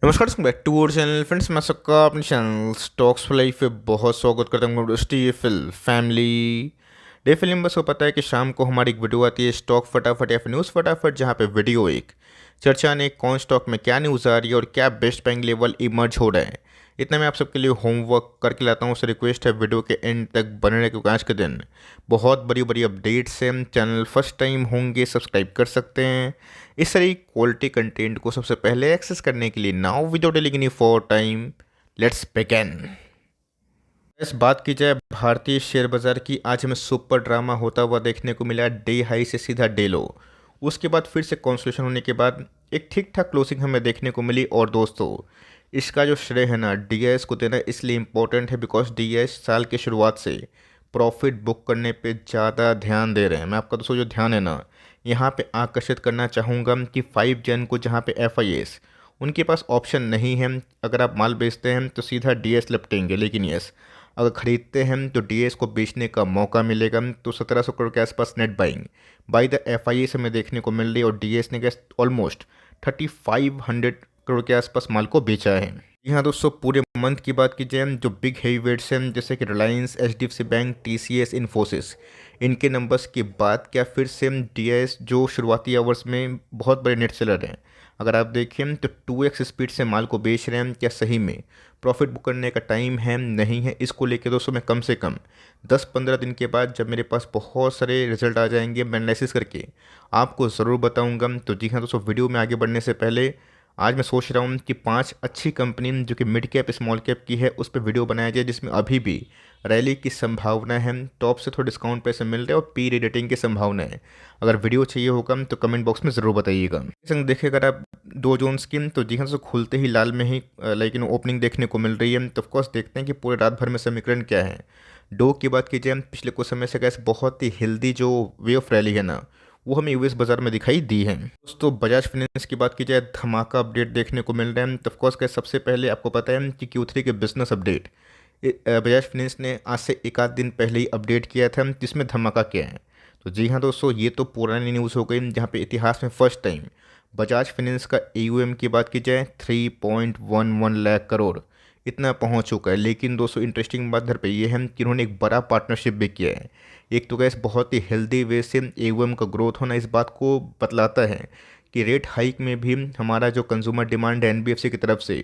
नमस्कार back to our channel friends. मैं सबका अपने चैनल स्टॉक्स फॉर लाइफ पे बहुत स्वागत करता हूँ। फिल फैमिली डे फिल्म बस को पता है कि शाम को हमारी एक वीडियो आती है स्टॉक फटाफट या फिर न्यूज़ फटाफट, जहाँ पे वीडियो एक चर्चा ने कौन स्टॉक में क्या न्यूज़ आ रही है और क्या बेस्ट बाइंग लेवल इमर्ज हो रहा है। इतना मैं आप सबके लिए होमवर्क करके लाता हूँ, उससे रिक्वेस्ट है वीडियो के एंड तक बने रहे, क्योंकि आज के दिन बहुत बड़ी बड़ी अपडेट्स हैं। चैनल फर्स्ट टाइम होंगे सब्सक्राइब कर सकते हैं इस तरह क्वालिटी कंटेंट को सबसे पहले एक्सेस करने के लिए। Now without delaying any for time, let's begin. इस बात की जाए भारतीय शेयर बाजार की, आज हमें सुपर ड्रामा होता हुआ देखने को मिला। डे हाई से सीधा डे लो, उसके बाद फिर से कॉन्सोलेशन होने के बाद एक ठीक ठाक क्लोजिंग हमें देखने को मिली। और दोस्तों, इसका जो श्रेय है ना डीआईएस को देना इसलिए इम्पोर्टेंट है बिकॉज डीआईएस साल की शुरुआत से प्रॉफिट बुक करने पे ज़्यादा ध्यान दे रहे हैं। मैं आपका दोस्तों जो ध्यान है ना यहाँ पे आकर्षित करना चाहूँगा कि 5 जन को, जहाँ पे एफआईएस उनके पास ऑप्शन नहीं है, अगर आप माल बेचते हैं तो सीधा डीएस लपटेंगे, लेकिन यस अगर खरीदते हैं तो डीएस को बेचने का मौका मिलेगा। तो 1700 करोड़ के आसपास net buying by the FIS हमें देखने को मिल रही है और डीएस ने ऑलमोस्ट 3500 करोड़ के आसपास माल को बेचा है। यहाँ दोस्तों पूरे मंथ की बात की जाए, जो बिग हेवी वेट्स हैं जैसे कि Reliance, HDFC bank, TCS, Infosys, इनके नंबर्स की बात क्या फिर से डीआईएस जो शुरुआती आवर्स में बहुत बड़े नेट सेलर हैं, अगर आप देखें तो 2x स्पीड से माल को बेच रहे हैं। क्या सही में प्रॉफिट बुक करने का टाइम है? नहीं है। इसको लेके दोस्तों मैं कम से कम 10-15 दिन के बाद जब मेरे पास बहुत सारे रिजल्ट आ जाएंगे, मैं एनालिसिस करके आपको ज़रूर बताऊंगा। तो जी हाँ दोस्तों, वीडियो में आगे बढ़ने से पहले आज मैं सोच रहा हूँ कि 5 अच्छी कंपनी जो कि मिड कैप स्मॉल कैप की है उस पर वीडियो बनाया जाए, जिसमें अभी भी रैली की संभावना है, टॉप से थोड़ा डिस्काउंट पैसे मिल रहे हैं और पी रेटिंग की संभावना है। अगर वीडियो चाहिए होगा तो कमेंट बॉक्स में ज़रूर बताइएगा। संग देखें अगर आप दो जोन्स की, तो जी हाँ दोस्तों खुलते ही लाल में ही लेकिन ओपनिंग देखने को मिल रही है। तो ऑफकोर्स देखते हैं कि पूरे रात भर में समीकरण क्या है। डो की बात की जाए, पिछले कुछ समय से कैसे बहुत ही हेल्दी जो वे ऑफ रैली है ना वो हमें यूएस बाजार में दिखाई दी है। दोस्तों बजाज फाइनेंस की बात की जाए, धमाका अपडेट देखने को मिल रहा है। तो ऑफकोर्स क्या सबसे पहले आपको पता है कि Q3 के बिजनेस अपडेट बजाज फाइनेंस ने आज से एक आध दिन पहले ही अपडेट किया था, जिसमें धमाका क्या है। तो जी हाँ दोस्तों, ये तो पुरानी न्यूज़ हो गई, जहाँ पे इतिहास में फर्स्ट टाइम बजाज फाइनेंस का एयूएम की बात की जाए 3.11 लाख करोड़ इतना पहुंच चुका है। लेकिन दोस्तों इंटरेस्टिंग बात घर पे ये है कि इन्होंने एक बड़ा पार्टनरशिप भी किया है। एक तो गैस बहुत ही हेल्दी वे से एयूएम का ग्रोथ होना इस बात को बतलाता है कि रेट हाइक में भी हमारा जो कंज्यूमर डिमांड है एनबीएफसी की तरफ से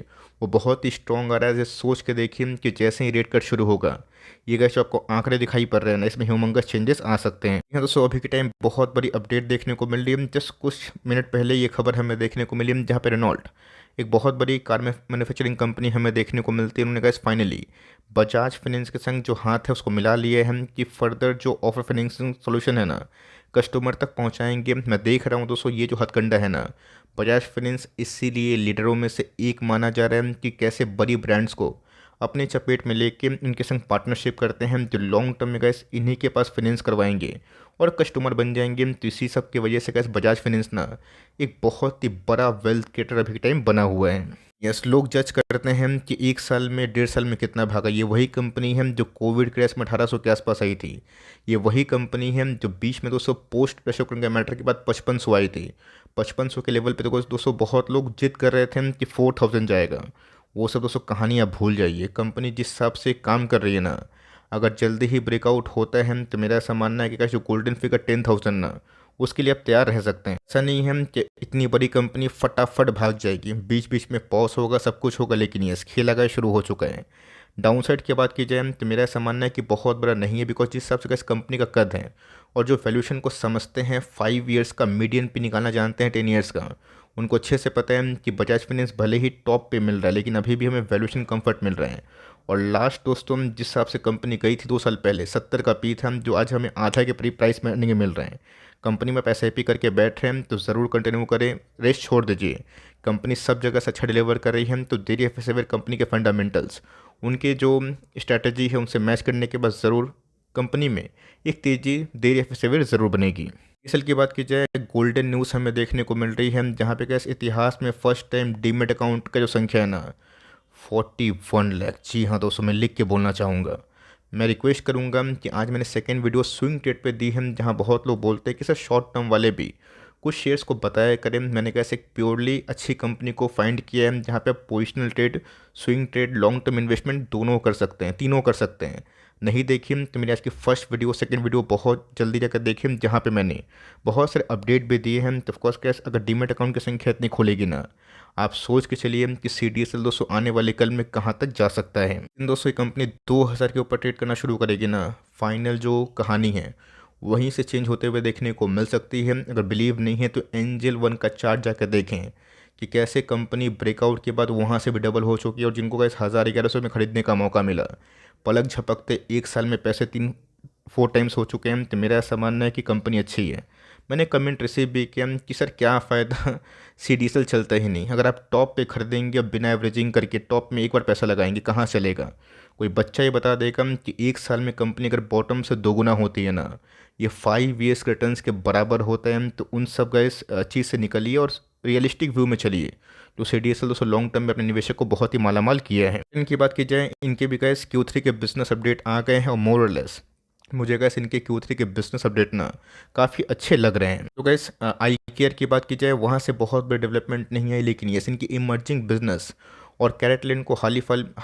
वो बहुत ही स्ट्रॉन्ग आ रहा है। जैसे सोच के देखिए कि जैसे ही रेट कट शुरू होगा, ये गैस जो आपको आंकड़े दिखाई पड़ रहे हैं ना, इसमें ह्यूमंगस चेंजेस आ सकते हैं। यहाँ दोस्तों अभी के टाइम बहुत बड़ी अपडेट देखने को मिल रही है। जस्ट कुछ मिनट पहले ये खबर हमें देखने को मिली, जहाँ पे रेनॉल्ट एक बहुत बड़ी कार में मैन्युफैक्चरिंग कंपनी हमें देखने को मिलती है। उन्होंने कहा फाइनली बजाज फाइनेंस के संग जो हाथ है उसको मिला लिए हैं कि फर्दर जो ऑफर फाइनेंसिंग सोल्यूशन है ना कस्टमर तक पहुंचाएंगे। मैं देख रहा हूं दोस्तों ये जो हथकंडा है ना, बजाज फाइनेंस इसीलिए लीडरों में से एक माना जा रहा है कि कैसे बड़ी ब्रांड्स को अपने चपेट में लेके इनके संग पार्टनरशिप करते हैं, जो लॉन्ग टर्म में गैस इन्हीं के पास फाइनेंस करवाएंगे और कस्टमर बन जाएंगे। तो इसी सब की वजह से गैस बजाज फाइनेंस ना एक बहुत ही बड़ा वेल्थ क्रिएटर अभी के टाइम बना हुआ है। यस, लोग जज करते हैं कि 1 साल में 1.5 साल में कितना भागा। ये वही कंपनी है जो कोविड क्रैश में 1800 के आसपास आई थी। ये वही कंपनी है जो बीच में दोस्तों पोस्ट प्रेशर कुकर मैटर के बाद 5500 आई थी। 5500 के लेवल पे तो दोस्तों बहुत लोग जिद कर रहे थे कि 4000 जाएगा। वो सब दोस्तों कहानियाँ भूल जाइए। कंपनी जिस हिसाब से काम कर रही है ना, अगर जल्दी ही ब्रेकआउट होता है तो मेरा ऐसा मानना है कि जो गोल्डन फिगर 10,000 ना उसके लिए आप तैयार रह सकते हैं। ऐसा नहीं है कि इतनी बड़ी कंपनी फटाफट भाग जाएगी, बीच बीच में पॉज होगा, सब कुछ होगा, लेकिन ये खेल आगे शुरू हो चुका है। डाउन साइड की बात की जाए तो मेरा ऐसा मानना है कि बहुत बड़ा नहीं है, बिकॉज जिस हिसाब से इस कंपनी का कद है और जो वैल्यूशन को समझते हैं, 5 ईयर्स का मीडियन पे निकालना जानते हैं, 10 ईयर्स का, उनको अच्छे से पता है कि बजाज फाइनेंस भले ही टॉप पे मिल रहा है लेकिन अभी भी हमें वैल्यूशन कंफर्ट मिल रहा है। और लास्ट दोस्तों जिस हिसाब से कंपनी गई थी 2 साल पहले 70 का पी था, जो आज हमें आधा के प्राइस में अर्निंग मिल रहे हैं। कंपनी में पैसे पी करके बैठ रहे हैं तो ज़रूर कंटिन्यू करें, रेस्ट छोड़ दीजिए। कंपनी सब जगह से अच्छा डिलीवर कर रही है, तो देरी एफएसएवर कंपनी के फंडामेंटल्स उनके जो स्ट्रैटेजी है उनसे मैच करने के बाद ज़रूर कंपनी में एक तेज़ी देरी एफएसएवर ज़रूर बनेगी। इसल की बात की जाए, गोल्डन न्यूज़ हमें देखने को मिल रही है, जहाँ पे कैसे इतिहास में फर्स्ट टाइम डीमेट अकाउंट का जो संख्या है ना 41 लाख। जी हाँ दोस्तों, मैं लिख के बोलना चाहूँगा। मैं रिक्वेस्ट करूँगा कि आज मैंने सेकेंड वीडियो स्विंग ट्रेड पे दी है, जहाँ बहुत लोग बोलते हैं कि सर शॉर्ट टर्म वाले भी कुछ शेयर्स को बताया करें। मैंने कैसे एक प्योरली अच्छी कंपनी को फाइंड किया है जहाँ पे आप positional trade, swing trade, long term investment दोनों कर सकते हैं, तीनों कर सकते हैं। नहीं देखिए तो मेरी आज की फर्स्ट वीडियो, सेकंड वीडियो बहुत जल्दी जाकर देखिए, जहाँ पे मैंने बहुत सारे अपडेट भी दिए हैं। तो ऑफकोर्स कैसे अगर डीमेट अकाउंट की संख्या इतनी खुलेगी ना, आप सोच के चलिए कि CDSL दोस्तों आने वाले कल में कहाँ तक जा सकता है। इन दोस्तों ये कंपनी 2000 के ऊपर ट्रेड करना शुरू करेगी ना, फाइनल जो कहानी है वहीं से चेंज होते हुए देखने को मिल सकती है। अगर बिलीव नहीं है तो एंजल वन का चार्ट जाकर देखें कि कैसे कंपनी ब्रेकआउट के बाद वहाँ से भी डबल हो चुकी है, और जिनको कैसे 1100 में खरीदने का मौका मिला, पलक झपकते एक साल में पैसे 4 टाइम्स हो चुके हैं। तो मेरा ऐसा मानना है कि कंपनी अच्छी है। मैंने कमेंट रिसीव भी किया कि सर क्या फ़ायदा, CDSL चलता ही नहीं। अगर आप टॉप पे खरीदेंगे अब बिना एवरेजिंग करके, टॉप में एक बार पैसा लगाएंगे, कहाँ चलेगा? कोई बच्चा ही बता देगा कि एक साल में कंपनी अगर बॉटम से दोगुना होती है ना, ये 5 ईयर्स के रिटर्न्स के बराबर होता है। तो उन सब गैस चीज़ से निकलिए और रियलिस्टिक व्यू में चलिए। तो CDSL दोस्तों लॉन्ग टर्म में अपने निवेशक को बहुत ही मालामाल किया है। इनकी बात की जाए, इनके भी गैस Q3 के बिजनेस अपडेट आ गए हैं, और मोर और लेस मुझे गैस इनके Q3 के बिजनेस अपडेट ना काफ़ी अच्छे लग रहे हैं। तो गैस आई केयर की बात की जाए, वहाँ से बहुत बड़ी डेवलपमेंट नहीं आई, लेकिन यस इनकी इमर्जिंग बिजनेस और कैरेटलैंड को हाल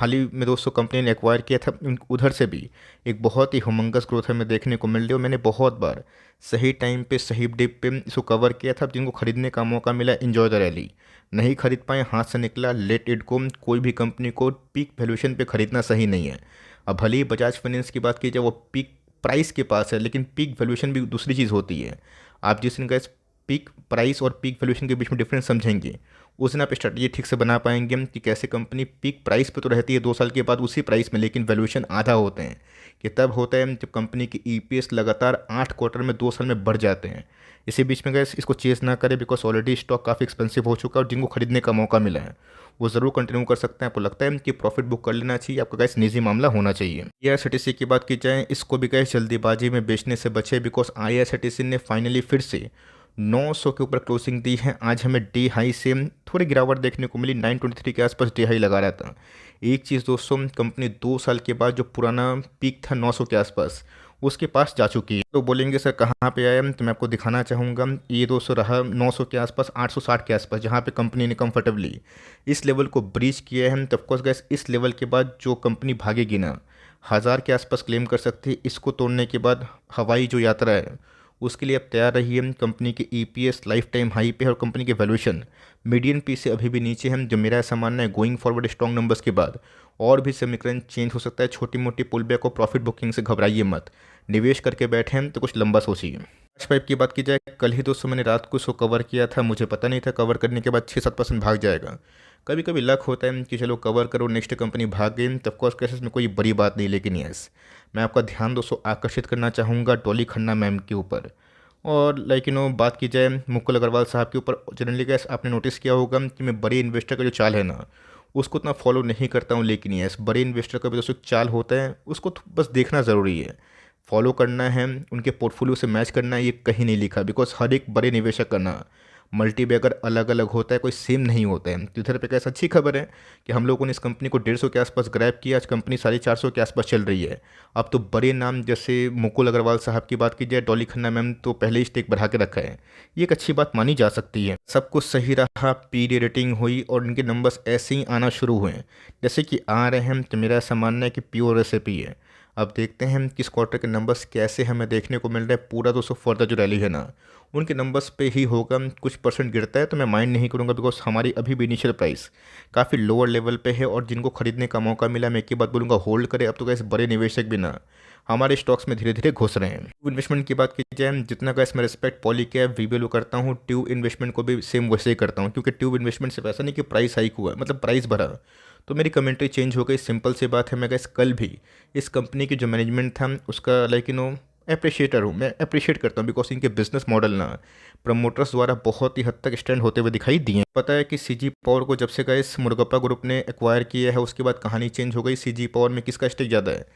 ही में दोस्तों कंपनी ने एक्वायर किया था, उधर से भी एक बहुत ही ह्यूमंगस ग्रोथ हमें देखने को मिल रही है। और मैंने बहुत बार सही टाइम पे सही डिप पे इसको कवर किया था। जिनको खरीदने का मौका मिला, एंजॉय द रैली। नहीं खरीद पाए, हाथ से निकला, लेट इट गो। कोई भी कंपनी को पीक वैल्यूएशन पे खरीदना सही नहीं है। अब भले ही बजाज फाइनेंस की बात की जाए, वो पीक प्राइस के पास है, लेकिन पीक वैल्यूएशन भी दूसरी चीज़ होती है। आप जिस दिन का इस पीक प्राइस और पीक वैल्यूएशन के बीच में डिफरेंस समझेंगे, उस दिन आप स्ट्रैटेजी ठीक से बना पाएंगे कि कैसे कंपनी पीक प्राइस पे तो रहती है 2 साल के बाद उसी प्राइस में, लेकिन वैल्यूएशन आधा होते हैं। कि तब होता है जब कंपनी की EPS लगातार 8 क्वार्टर में 2 साल में बढ़ जाते हैं। इसी बीच में गैस इसको चेस ना करें, बिकॉज ऑलरेडी स्टॉक काफ़ी एक्सपेंसिव हो चुका है, और जिनको खरीदने का मौका मिला है वो ज़रूर कंटिन्यू कर सकते हैं। आपको लगता है कि प्रॉफिट बुक कर लेना चाहिए, आपका गैस निजी मामला होना चाहिए। IRCTC की बात की जाए, इसको भी गैस जल्दीबाजी में बेचने से बचे, बिकॉज IRCTC ने फाइनली फिर से 900 के ऊपर क्लोजिंग दी है। आज हमें डे हाई से थोड़ी गिरावट देखने को मिली, 923 के आसपास डे हाई लगा रहा था। एक चीज़ दोस्तों, कंपनी 2 साल के बाद जो पुराना पीक था 900 के आसपास, उसके पास जा चुकी है। तो बोलेंगे सर कहाँ पे आया, तो मैं आपको दिखाना चाहूँगा। ये दोस्तों रहा 900 के आसपास, 860 के आसपास, जहाँ पे कंपनी ने कंफर्टेबली इस लेवल को ब्रीच किया है। तो ऑफकोर्स गैस इस लेवल के बाद जो कंपनी भागेगी ना, 1000 के आसपास क्लेम कर सकती है। इसको तोड़ने के बाद हवाई जो यात्रा है उसके लिए अब तैयार रहिए। कंपनी के EPS लाइफ टाइम हाई पे है, और कंपनी के वैल्यूएशन मीडियन पी से अभी भी नीचे है। जो मेरा ऐसा मानना है, गोइंग फॉरवर्ड स्ट्रॉन्ग नंबर्स के बाद और भी समीकरण चेंज हो सकता है। छोटी मोटी पुल बैक और प्रॉफिट बुकिंग से घबराइए मत। निवेश करके बैठे हैं तो कुछ लंबा सोचिए। कैश पाइप की बात की जाए, कल ही दोस्तों मैंने रात को इसको कवर किया था। मुझे पता नहीं था कवर करने के बाद 6-7% भाग जाएगा। कभी कभी लक होता है कि चलो कवर करो, नेक्स्ट कंपनी भाग गई, तो ऑफकोर्स कैसे में कोई बड़ी बात नहीं। लेकिन यस, मैं आपका ध्यान दोस्तों आकर्षित करना चाहूँगा डॉली खन्ना मैम के ऊपर। और बात की जाए मुकुल अग्रवाल साहब के ऊपर, जनरली गैस आपने नोटिस किया होगा कि मैं बड़े इन्वेस्टर का जो चाल है ना, उसको उतना फॉलो नहीं करता हूँ। लेकिन यस, बड़े इन्वेस्टर का भी दोस्तों चाल होता है, उसको बस देखना ज़रूरी है, फॉलो करना है, उनके पोर्टफोलियो से मैच करना है। ये कहीं नहीं लिखा, बिकॉज हर एक बड़े निवेशक का ना मल्टीबैगर अलग अलग होता है, कोई सेम नहीं होता है। तो इधर पे कैसे अच्छी खबर है कि हम लोगों ने इस कंपनी को 150 के आसपास ग्रैब किया। आज कंपनी 450 के आसपास चल रही है। अब तो बड़े नाम जैसे मुकुल अग्रवाल साहब की बात की जाए, डॉली खन्ना मैम तो पहले ही स्टेक बढ़ा के रखा है। ये एक अच्छी बात मानी जा सकती है। सब कुछ सही रहा, PD रेटिंग हुई और इनके नंबर्स ऐसे ही आना शुरू हुए जैसे कि आ रहे हैं। तो मेरा ऐसा मानना है कि प्योर रेसिपी है। अब देखते हैं किस क्वार्टर के नंबर्स कैसे हमें देखने को मिल रहे हैं। पूरा दोस्तों फर्दर जो रैली है ना, उनके नंबर्स पे ही होगा। कुछ परसेंट गिरता है तो मैं माइंड नहीं करूँगा, बिकॉज हमारी अभी भी इनिशियल प्राइस काफ़ी लोअर लेवल पे है। और जिनको खरीदने का मौका मिला, मैं एक ही बात बोलूँगा, होल्ड करें। अब तो कैसे बड़े निवेशक भी ना हमारे स्टॉक्स में धीरे धीरे घुस रहे हैं। इन्वेस्टमेंट की बात की जाए, जितना गैस मैं रिस्पेक्ट पॉलीकैब वीवैल्यू करता हूँ, ट्यूब इन्वेस्टमेंट को भी सेम वैसे ही करता हूँ। क्योंकि ट्यूब इन्वेस्टमेंट सिर्फ ऐसा नहीं कि प्राइस हाइक हुआ, मतलब प्राइस बढ़ा तो मेरी कमेंट्री चेंज हो गई। सिंपल सी बात है, मैं गैस कल भी इस कंपनी की जो मैनेजमेंट था उसका अप्रिशिएटर हूँ, मैं अप्रिशिएट करता हूँ। बिकॉज इनके बिजनेस मॉडल ना प्रमोटर्स द्वारा बहुत ही हद तक स्टैंड होते हुए दिखाई दिए। पता है कि CG पावर को जब से गैस मुरुगप्पा ग्रुप ने एक्वायर किया है, उसके बाद कहानी चेंज हो गई। CG पावर में किसका स्टेक ज़्यादा है?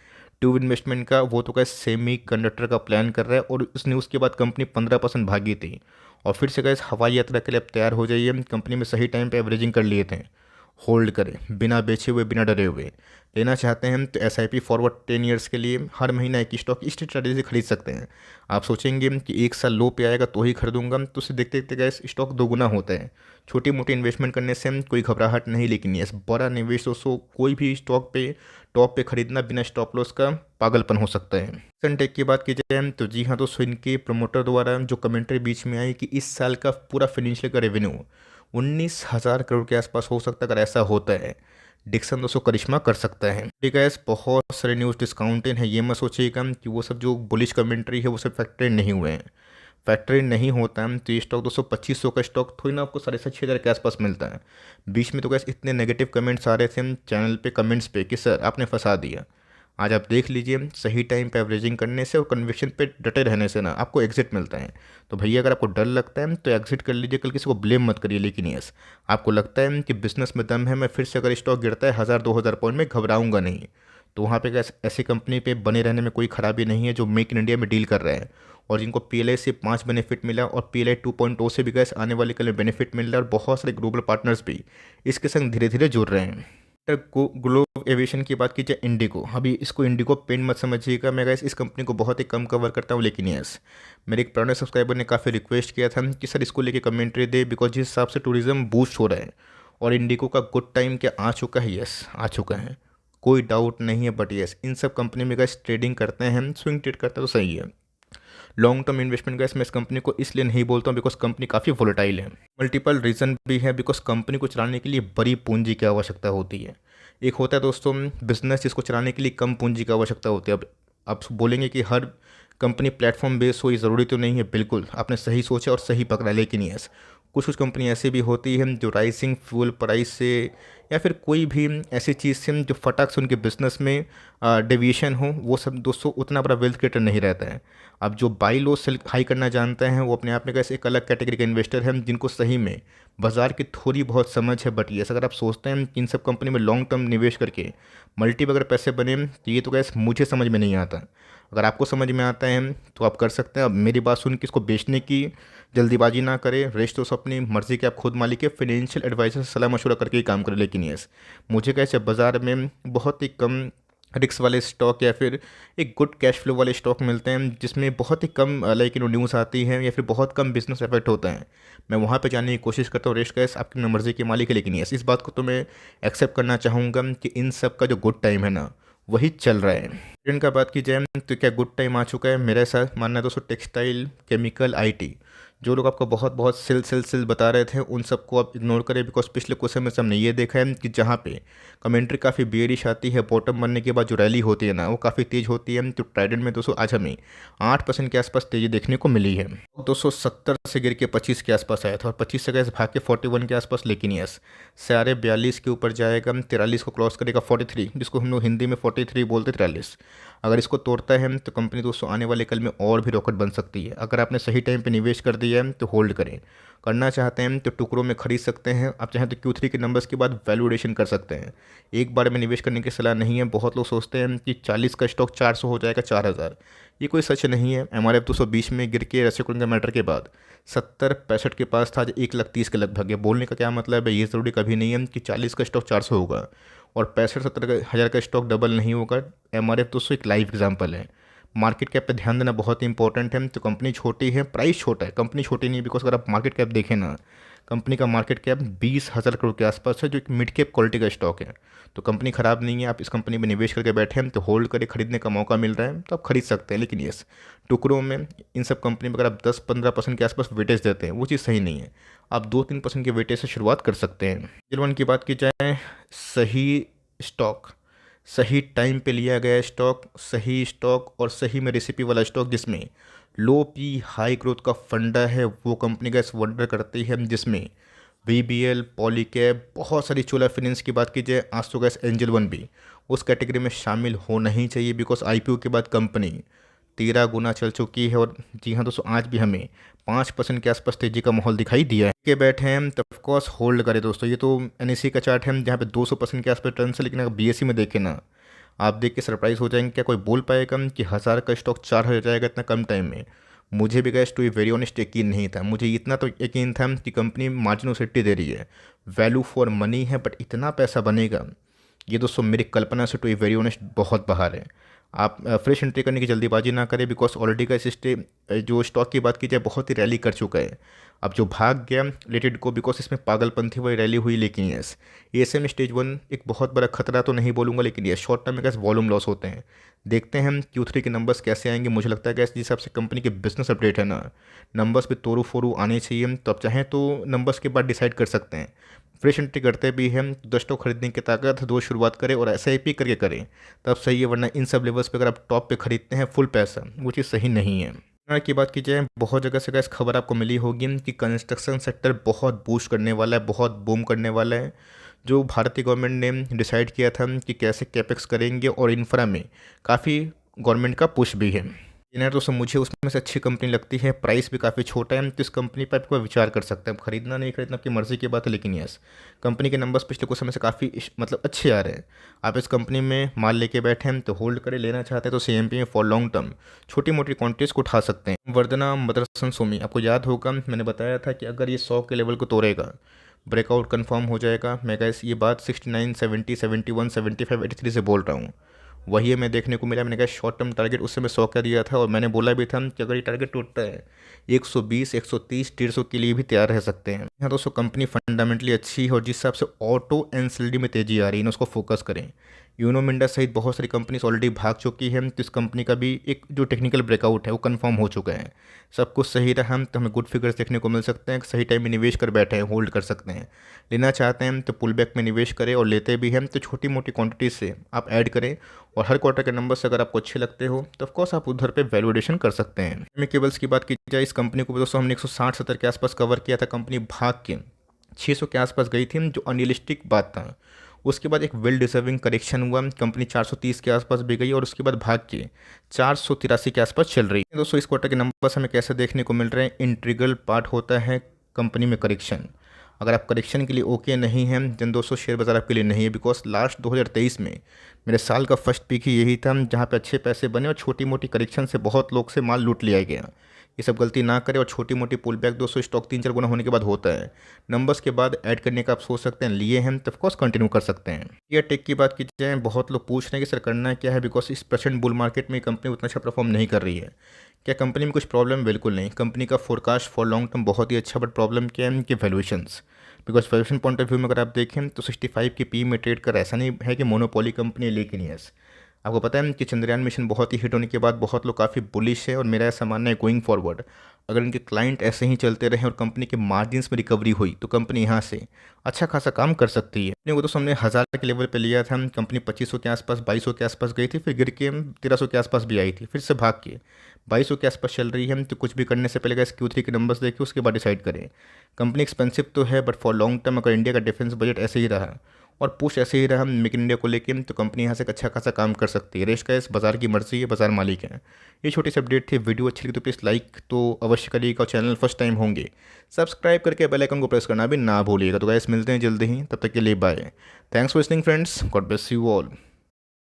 ट्यूब इन्वेस्टमेंट का। वो तो गैस सेमी कंडक्टर का प्लान कर रहा है, और उस न्यूज़ के बाद कंपनी 15% भागी थी। और फिर से गैस हवाई यात्रा के लिए अब तैयार हो जाइए। कंपनी में सही टाइम पे एवरेजिंग कर लिए थे, होल्ड करें, बिना बेचे हुए, बिना डरे हुए। लेना चाहते हैं तो SIP फॉरवर्ड 10 ईयर्स के लिए हर महीना एक स्टॉक इस स्ट्रेटेजी से खरीद सकते हैं। आप सोचेंगे कि 1 साल लो पे आएगा तो ही खरीदूंगा, तो उससे देखते देखते गैस स्टॉक दोगुना होता है। छोटी मोटी इन्वेस्टमेंट करने से हम कोई घबराहट नहीं, लेकिन ये बड़ा निवेश दोस्तों कोई भी स्टॉक पे टॉप पे खरीदना बिना स्टॉप लॉस का पागलपन हो सकता है। टेक की बात की जाए तो जी हाँ दोस्तों, इनके प्रमोटर द्वारा जो कमेंट्री बीच में आई कि इस साल का पूरा फाइनेंशियल का रेवेन्यू 19,000 करोड़ के आसपास हो सकता है। अगर ऐसा होता है, डिक्सन दोस्तों करिश्मा कर सकता है। ठीक है, बहुत सारे न्यूज़ डिस्काउंटेड है, ये मत सोचिएगा कि वो सब जो बुलिश कमेंट्री है वो सब फैक्टर नहीं हुए हैं। फैक्ट्री नहीं होता है तो ये स्टॉक 225 का स्टॉक थोड़ी ना आपको 6,500 के आसपास मिलता है। बीच में तो कैसे इतने नेगेटिव कमेंट्स आ रहे थे चैनल पे कमेंट्स पे कि सर आपने फंसा दिया। आज आप देख लीजिए, सही टाइम पे एवरेजिंग करने से और कन्विक्शन पे डटे रहने से ना आपको एग्जिट मिलता है। तो भैया अगर आपको डर लगता है तो एग्जिट कर लीजिए, कल किसी को ब्लेम मत करिए। लेकिन यस, आपको लगता है कि बिजनेस में दम है, मैं फिर से अगर स्टॉक गिरता है 1,000-2,000 पॉइंट में घबराऊंगा नहीं, तो वहाँ पे ऐसी कंपनी पे बने रहने में कोई खराबी नहीं है जो मेक इन इंडिया में डील कर रहे हैं और जिनको PLI से 5 बेनिफिट मिला और PLI 2.0 से भी गैस आने वाले कल में बेनिफिट मिल रहा है और बहुत सारे ग्लोबल पार्टनर्स भी इसके संग धीरे धीरे जुड़ रहे हैं। ग्लोब एविएशन की बात की जाए, इंडिगो, अभी इसको इंडिगो पेन मत समझिएगा, मैं गैस इस कंपनी को बहुत ही कम कवर करता हूँ। लेकिन यस, मेरे एक पुराने सब्सक्राइबर ने काफ़ी रिक्वेस्ट किया था कि सर इसको लेके कमेंट्री दे, बिकॉज जिस हिसाब से टूरिज्म बूस्ट हो रहा है और इंडिगो का गुड टाइम क्या आ चुका है। यस, आ चुका है, कोई डाउट नहीं है। बट यस, इन सब कंपनी में गैस ट्रेडिंग करते हैं, स्विंग ट्रेड करते हैं तो सही है। लॉन्ग टर्म इन्वेस्टमेंट गैस मैं इस कंपनी को इसलिए नहीं बोलता हूँ बिकॉज कंपनी काफ़ी वोलेटाइल है। मल्टीपल रीज़न भी है, बिकॉज कंपनी को चलाने के लिए बड़ी पूंजी की आवश्यकता होती है। एक होता है दोस्तों बिजनेस जिसको चलाने के लिए कम पूंजी की आवश्यकता होती है। अब आप बोलेंगे कि हर कंपनी प्लेटफॉर्म बेस हो, ये ज़रूरी तो नहीं है। बिल्कुल आपने सही सोचा और सही पकड़ा। लेकिन यस, कुछ कुछ कंपनी ऐसी भी होती है जो राइसिंग फ्यूल प्राइस से या फिर कोई भी ऐसी चीज़ से जो फटाक से उनके बिजनेस में डेविएशन हो, वो सब दोस्तों उतना बड़ा वेल्थ क्रिएटर नहीं रहता है। अब जो बाई लो सेल हाई करना जानते हैं वो अपने आप में कैसे एक अलग कैटेगरी के इन्वेस्टर हैं जिनको सही में बाजार की थोड़ी बहुत समझ है। बट ये अगर आप सोचते हैं कि इन सब कंपनी में लॉन्ग टर्म निवेश करके मल्टी अगर पैसे बने, तो ये तो कैसे मुझे समझ में नहीं आता। अगर आपको समझ में आता है तो आप कर सकते हैं। अब मेरी बात सुन के इसको बेचने की जल्दीबाजी ना करें, रेस्ट तो अपनी मर्जी के, आप खुद मालिक है। फाइनेंशियल एडवाइजर से सलाह मशवरा करके ही काम करें। लेकिन यस, मुझे कैसे बाज़ार में बहुत ही कम रिक्स वाले स्टॉक या फिर एक गुड कैश फ्लो वाले स्टॉक मिलते हैं जिसमें बहुत ही कम न्यूज़ आती है या फिर बहुत कम बिजनेस इफेक्ट होता है, मैं वहाँ पे जाने की कोशिश करता हूँ। रेस्ट कैश आपकी मर्जी के मालिक है। लेकिन यस, इस बात को तो मैं एक्सेप्ट करना चाहूँगा कि इन सब का जो गुड टाइम है ना वही चल रहा है। ट्रेंड का बात की जाए तो क्या गुड टाइम आ चुका है? मेरे साथ मानना है दोस्तों, टेक्सटाइल, केमिकल, IT, जो लोग आपको बहुत बहुत सिल बता रहे थे उन सबको आप इग्नोर करें। बिकॉज पिछले कुछ समय से हमने ये देखा है कि जहाँ पे कमेंट्री काफ़ी बेयरिश आती है, बॉटम बनने के बाद जो रैली होती है ना वो काफ़ी तेज़ होती है। तो ट्राइडेंट में दोस्तों आज हमें 8% के आसपास तेज़ी देखने को मिली है। 270 से गिर के 25 के आसपास आया था और 25 से गैस भाग के 41 के आसपास। लेकिन यस, सारे 42 के ऊपर जाएगा, 43 को क्रॉस करेगा, 43 जिसको हम लोग हिंदी में 43 बोलते, 43 अगर इसको तोड़ता है तो कंपनी दोस्तों आने वाले कल में और भी रॉकेट बन सकती है। अगर आपने सही टाइम पे निवेश कर दिया है तो होल्ड करें, करना चाहते हैं तो टुकड़ों में खरीद सकते हैं। आप चाहें तो Q3 के नंबर्स के बाद वैल्यूएशन कर सकते हैं। एक बार में निवेश करने की सलाह नहीं है। बहुत लोग सोचते हैं कि 40 का स्टॉक 400 हो जाएगा, 4,000, ये कोई सच नहीं है। MRF 220 में गिर के रसिकुलन का मैटर के बाद 70-65 के पास था, आज 1,30,000 के लगभग है। बोलने का क्या मतलब है, ये ज़रूरी कभी नहीं है कि 40 का स्टॉक 400 होगा और 65-70 हज़ार का स्टॉक डबल नहीं होगा। MRF दोस्तों एक लाइव एग्जाम्पल है। मार्केट कैप पे ध्यान देना बहुत ही इंपॉर्टेंट है। तो कंपनी छोटी है, प्राइस छोटा है, कंपनी छोटी नहीं है। बिकॉज अगर आप मार्केट कैप देखें ना, कंपनी का मार्केट कैप 20,000 करोड़ के आसपास है, जो एक मिड कैप क्वालिटी का स्टॉक है। तो कंपनी ख़राब नहीं है। आप इस कंपनी में निवेश करके बैठे हैं तो होल्ड करके खरीदने का मौका मिल रहा है तो आप खरीद सकते हैं। लेकिन यस, टुकड़ों में इन सब कंपनी में अगर आप 10-15% के आसपास वेटेज देते हैं वो चीज़ सही नहीं है। आप 2-3% के वेटेज से शुरुआत कर सकते हैं। एंजल की बात की जाए, सही स्टॉक, सही टाइम पे लिया गया स्टॉक, सही स्टॉक और सही में रेसिपी वाला स्टॉक जिसमें लो पी हाई ग्रोथ का फंडा है, वो कंपनी का इस वंडर करती है। जिसमें VBL, पॉलीकैब, बहुत सारी, चोला फाइनेंस की बात की जाए, आज तो गैस एंजल वन भी उस कैटेगरी में शामिल होना ही चाहिए। बिकॉज IPO के बाद कंपनी 13 गुना चल चुकी है। और जी हाँ दोस्तों, आज भी हमें 5% के आसपास तेजी का माहौल दिखाई दिया है। के बैठे हैं तो ऑफकोर्स होल्ड करें दोस्तों। ये तो NSE का चार्ट है जहाँ पे 200% के आसपास टर्न है। लेकिन अगर BSE में देखें ना, आप देख के सरप्राइज हो जाएंगे। क्या कोई बोल पाएगा कि 1,000 का स्टॉक 4 हो जाएगा इतना कम टाइम में? मुझे भी गैस टू वेरी ऑनेस्ट यकीन नहीं था। मुझे इतना तो यकीन था कि कंपनी मार्जिन ऑफ सेफ्टी दे रही है, वैल्यू फॉर मनी है, बट इतना पैसा बनेगा ये दोस्तों मेरी कल्पना से टू वेरी ऑनेस्ट बहुत बाहर है। आप फ्रेश एंट्री करने की जल्दीबाजी ना करें, बिकॉज ऑलरेडी का जो स्टॉक की बात की जाए बहुत ही रैली कर चुका है। अब जो भाग गया रिलेटेड को, बिकॉज इसमें पागलपंथी वाली रैली हुई, लेकिन यस ऐसे में स्टेज वन एक बहुत बड़ा खतरा तो नहीं बोलूँगा, लेकिन ये शॉर्ट टर्म में कैसे वॉल्यूम लॉस होते हैं। देखते हैं हम Q3 के नंबर्स कैसे आएंगे। मुझे लगता है कि जिस हिसाब से कंपनी के बिजनेस अपडेट है ना, नंबर्स पे तोड़ू फोड़ू आने चाहिए। तो आप चाहें तो नंबर्स के बाद डिसाइड कर सकते हैं। फ्रेश एंट्री करते भी हम 10 स्टॉक खरीदने की ताकत दो शुरुआत करें और SIP करके करें तब सही है, वरना इन सब लेवल्स पे अगर आप टॉप पे खरीदते हैं फुल पैसा, वो चीज़ सही नहीं है। की बात की जाए, बहुत जगह से इस खबर आपको मिली होगी कि कंस्ट्रक्शन सेक्टर बहुत बूस्ट करने वाला है, बहुत बूम करने वाला है। जो भारतीय गवर्नमेंट ने डिसाइड किया था कि कैसे कैपेक्स करेंगे, और इंफ्रा में काफ़ी गवर्नमेंट का पुश भी है। इन्हें तो सब मुझे उसमें से अच्छी कंपनी लगती है, प्राइस भी काफ़ी छोटा है, तो इस कंपनी पर आपको विचार कर सकते हैं। आप खरीदना नहीं खरीदना आपकी मर्ज़ी की बात है, लेकिन यस कंपनी के नंबर्स पिछले कुछ समय से काफ़ी मतलब अच्छे आ रहे हैं। आप इस कंपनी में माल लेके बैठे हैं तो होल्ड करें, लेना चाहते हैं तो CMP में फॉर लॉन्ग टर्म छोटी मोटी क्वांटिटीज़ को उठा सकते हैं। वर्धना मदरसन सोमी, आपको याद होगा मैंने बताया था कि अगर ये 100 के लेवल को तोड़ेगा, ब्रेकआउट कंफर्म हो जाएगा। मैं गाइस ये बात 69, 70, 71, 75, 83 से बोल रहा हूँ। वही हमें देखने को मिला। मैंने कहा शॉर्ट टर्म टारगेट उस समय 100 का दिया था, और मैंने बोला भी था कि अगर ये टारगेट टूटता है 120, 130, 150 के लिए भी तैयार रह सकते हैं। यहाँ दोस्तों कंपनी फंडामेंटली अच्छी है, और जिस हिसाब से ऑटो एनसीडी में तेजी आ रही है ना, उसको फोकस करें। यूनो मिंडा सहित बहुत सारी कंपनीज ऑलरेडी भाग चुकी है, तो इस कंपनी का भी एक जो टेक्निकल ब्रेकआउट है वो कंफर्म हो चुका है। सब कुछ सही रहा तो हमें गुड फिगर्स देखने को मिल सकते हैं। सही टाइम में निवेश कर बैठे हैं, होल्ड कर सकते हैं। लेना चाहते हैं तो पुल बैक में निवेश करें, और लेते भी हैं तो छोटी मोटी क्वांटिटी से आप ऐड करें। और हर क्वार्टर के नंबर्स अगर आपको अच्छे लगते हो तो ऑफकोर्स आप उधर पे वैल्यूएशन कर सकते हैं। में केबल्स की बात की जाए, इस कंपनी को दोस्तों हमने 160-70 के आसपास कवर किया था। कंपनी भाग के 600 के आसपास गई थी, जो अनरियलिस्टिक बात था। उसके बाद एक वेल डिजर्विंग करेक्शन हुआ, कंपनी 430 के आसपास भी गई, और उसके बाद भाग के 483 के आसपास चल रही है। दोस्तों इस क्वार्टर के नंबर्स हमें कैसे देखने को मिल रहे हैं, इंटीग्रल पार्ट होता है कंपनी में करेक्शन। अगर आप करेक्शन के लिए ओके नहीं हैं देन दोस्तों शेयर बाज़ार आपके लिए नहीं है, बिकॉज लास्ट 2023 में मेरे साल का फर्स्ट पीक ही यही था, जहाँ पे अच्छे पैसे बने और छोटी मोटी करेक्शन से बहुत लोग से माल लूट लिया गया। ये सब गलती ना करें, और छोटी मोटी पुल बैक दोस्तों स्टॉक 3-4 गुना होने के बाद होता है। नंबर्स के बाद ऐड करने का आप सोच सकते हैं, लिए हैं तो ऑफकोर्स कंटिन्यू कर सकते हैं। ये टेक की बात की जाए, बहुत लोग पूछ रहे हैं कि सर करना क्या है, बिकॉज इस प्रेजेंट बुल मार्केट में कंपनी उतना अच्छा परफॉर्म नहीं कर रही है। क्या कंपनी में कुछ प्रॉब्लम? बिल्कुल नहीं। कंपनी का फोरकास्ट फॉर लॉन्ग टर्म बहुत ही अच्छा, बट प्रॉब्लम क्या है कि valuations. Because valuation point of view में अगर आप देखें तो 65 की पी में ट्रेड कर, ऐसा नहीं है कि मोनोपोली कंपनी है, लेकिन यस आपको पता है कि चंद्रयान मिशन बहुत ही हिट होने के बाद बहुत लोग काफ़ी बुलिश है, और मेरा ऐसा मानना है गोइंग फॉरवर्ड अगर इनके क्लाइंट ऐसे ही चलते रहे और कंपनी के मार्जिन्स में रिकवरी हुई तो कंपनी यहाँ से अच्छा खासा काम कर सकती है। अपने को तो हमने 1000 के लेवल पे लिया था, कंपनी 2500 के आसपास, 2200 के आसपास गई थी, फिर गिर के 1300 के आसपास भी आई थी, फिर से भाग के 2200 के आसपास चल रही है। तो कुछ भी करने से पहले गाइस Q3 के नंबर्स देखिए, उसके बाद डिसाइड करें। कंपनी एक्सपेंसिव तो है, बट फॉर लॉन्ग टर्म अगर इंडिया का डिफेंस बजट ऐसे ही रहा और पुश ऐसे ही रहा मेक इन इंडिया को लेके, तो कंपनी यहाँ से अच्छा खासा काम कर सकती है। रेश का इस बाजार की मर्जी है, बाजार मालिक है। ये छोटी सी अपडेट थी। वीडियो अच्छी लगी तो प्लीज़ लाइक तो अवश्य करिएगा, और चैनल फर्स्ट टाइम होंगे सब्सक्राइब करके बेल आइकन को प्रेस करना भी ना भूलिएगा। तो गाइस मिलते हैं जल्दी ही, तब तक के लिए bye. Thanks for listening friends, God bless you all.